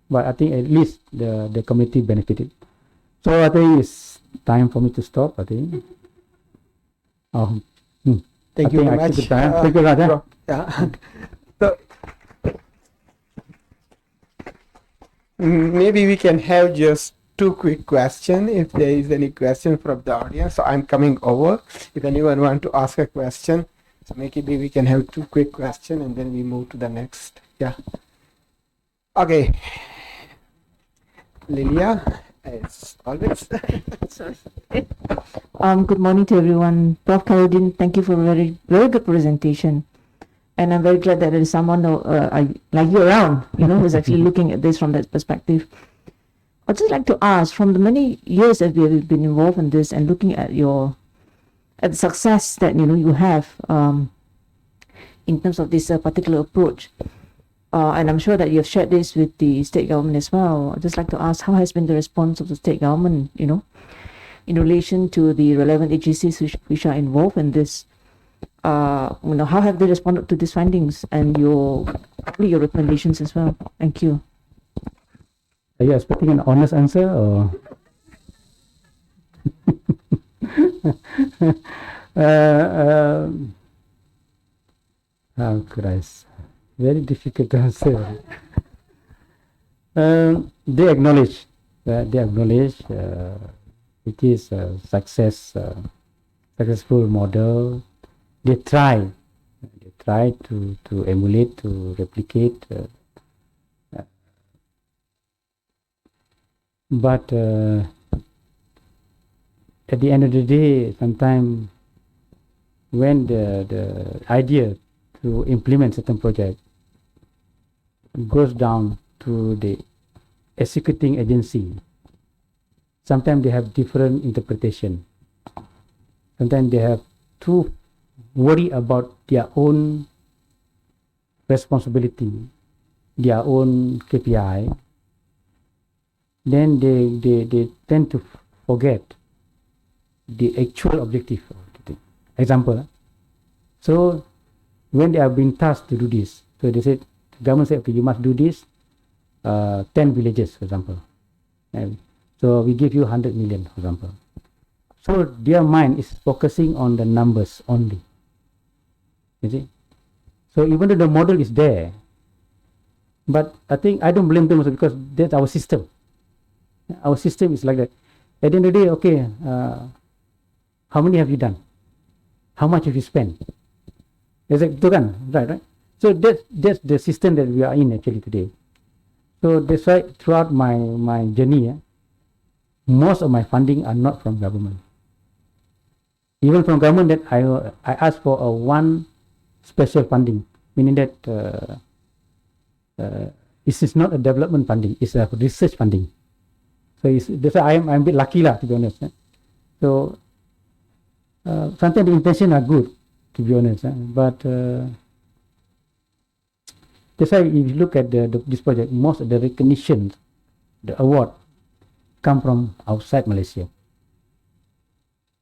But I think at least the community benefited. So I think it's time for me to stop, I think. Thank you very much. Thank you, Raja. Yeah. So maybe we can have just 2 quick questions if there is any question from the audience. So I'm coming over. If anyone want to ask a question, so maybe we can have 2 quick questions and then we move to the next. Yeah. Okay. Lilia, as always. Sorry. Good morning to everyone. Prof. Khairudin, thank you for a very, very good presentation. And I'm very glad that there is someone like you around, who's actually looking at this from that perspective. I'd just like to ask, from the many years that we have been involved in this and looking at the success that you have in terms of this particular approach, and I'm sure that you have shared this with the state government as well. I'd just like to ask, how has been the response of the state government, in relation to the relevant agencies which are involved in this? How have they responded to these findings and your recommendations as well? Thank you. Are you expecting an honest answer or? How could I say? Very difficult to answer. They acknowledge it is a successful model. They try to emulate, to replicate, but at the end of the day, sometimes when the idea to implement certain project goes down to the executing agency, sometimes they have different interpretation. Sometimes they have to worry about their own responsibility, their own KPI. Then they tend to forget the actual objective of the thing. Example, so when they have been tasked to do this, so they said, the government said, okay, you must do this, 10 villages, for example. And so we give you 100 million, for example. So their mind is focusing on the numbers only. You see? So even though the model is there, but I think I don't blame them also because that's our system. Our system is like that. At the end of the day, okay, how many have you done? How much have you spent? Is it right? So that's the system that we are in actually today. So that's why throughout my journey, most of my funding are not from government. Even from government, that I ask for a one special funding, meaning that this is not a development funding, it's a research funding. So that's why I'm a bit lucky to be honest. So sometimes the intention are good, to be honest, but That's why if you look at this project, most of the recognition, the award, come from outside Malaysia.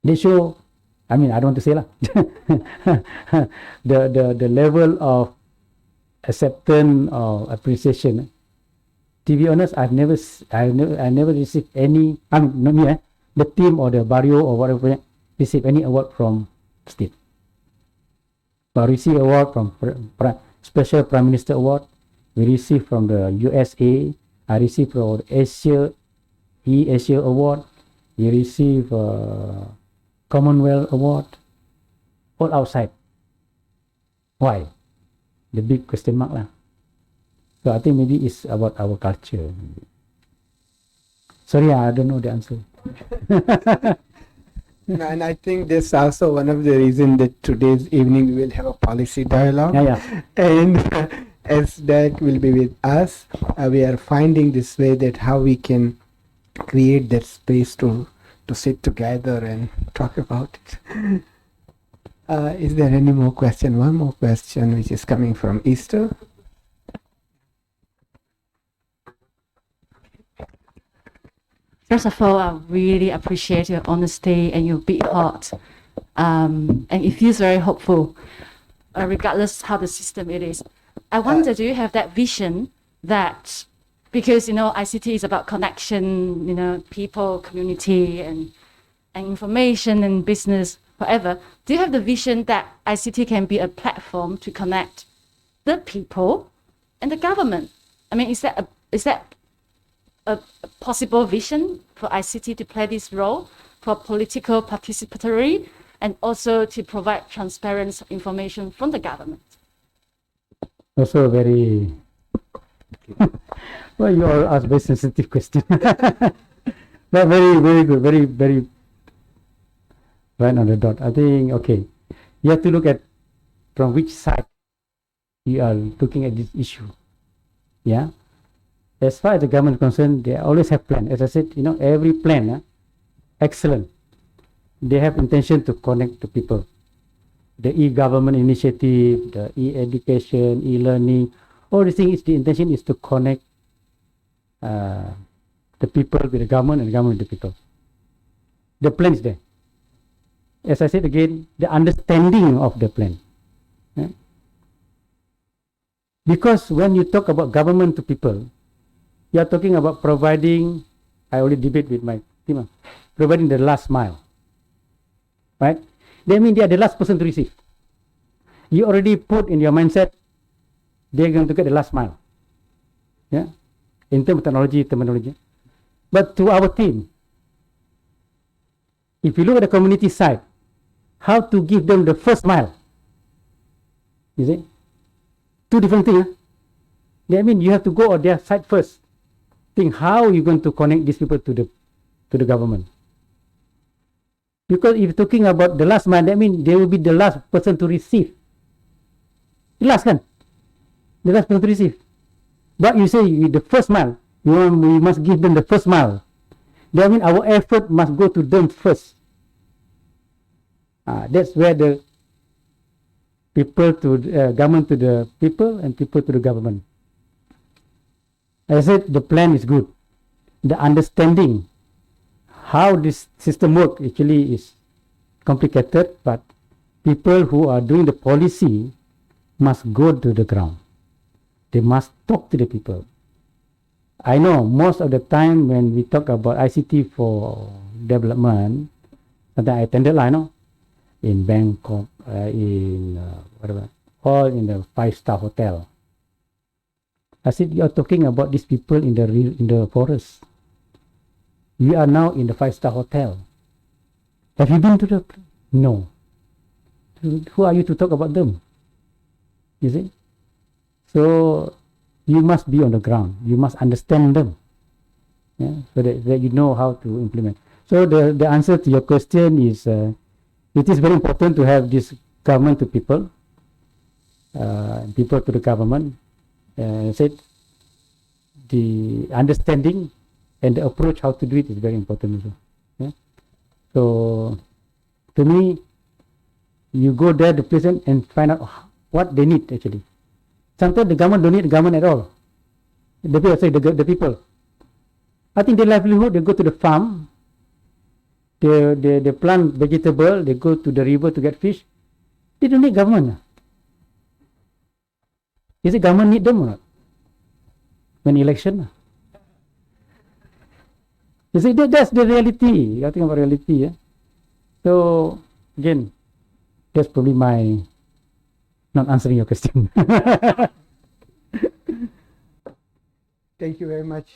They show, I mean, I don't want to say lah, the level of acceptance or appreciation. To be honest, I never received any. I mean, not me, the team or the barrio or whatever receive any award from state. But receive award from Special Prime Minister Award. We receive from the USA. I received from Asia Award. We receive Commonwealth Award. All outside. Why? The big question mark lah. So I think maybe it's about our culture. Sorry, I don't know the answer. And I think this also one of the reasons that today's evening we will have a policy dialogue. Yeah. And as that will be with us, we are finding this way that how we can create that space to sit together and talk about it. Is there any more question? One more question which is coming from Easter. First of all, I really appreciate your honesty and your big heart. And it feels very hopeful, regardless how the system it is. I wonder, do you have that vision that, because, ICT is about connection, people, community, and information and business, whatever. Do you have the vision that ICT can be a platform to connect the people and the government? I mean, is that a possible vision for ICT to play this role for political participatory and also to provide transparent information from the government? Also very, well, you all ask very sensitive question. But very, very good, very, very right on the dot. I think, okay, you have to look at from which side you are looking at this issue. Yeah. As far as the government is concerned, they always have plan. As I said, every plan, excellent. They have intention to connect to people. The e-government initiative, the e-education, e-learning, all these things, the intention is to connect the people with the government and the government with the people. The plan is there. As I said again, the understanding of the plan. Yeah? Because when you talk about government to people, you are talking about providing, I already debate with my team, providing the last mile. Right? They mean they are the last person to receive. You already put in your mindset, they're going to get the last mile. Yeah? In terms of terminology. But to our team, if you look at the community side, how to give them the first mile? You see? Two different things. Huh? That means you have to go on their side first. Think how you're going to connect these people to the government. Because if you're talking about the last mile, that means they will be the last person to receive. The last kan? The last person to receive. But you say the first mile, we must give them the first mile. That means our effort must go to them first. That's where the people to government to the people and people to the government. As I said, the plan is good. The understanding how this system works actually is complicated, but people who are doing the policy must go to the ground. They must talk to the people. I know most of the time when we talk about ICT for development, sometimes I attended in Bangkok, whatever, all in the 5-star hotel. I said, you are talking about these people in the forest. We are now in the 5-star hotel. Have you been to the? No. Who are you to talk about them? You see? So you must be on the ground. You must understand them. Yeah? So that you know how to implement. So the answer to your question is, it is very important to have this government to people, people to the government. Said the understanding and the approach how to do it is very important also. Yeah? So to me, you go there, the place, and find out what they need actually. Sometimes the government don't need the government at all. The people, sorry, the people. I think their livelihood, they go to the farm, they plant vegetable, they go to the river to get fish. They don't need government. Is it government need them or not? When election? You see, that's the reality. I think about reality. Yeah? So, again, that's probably my not answering your question. Thank you very much.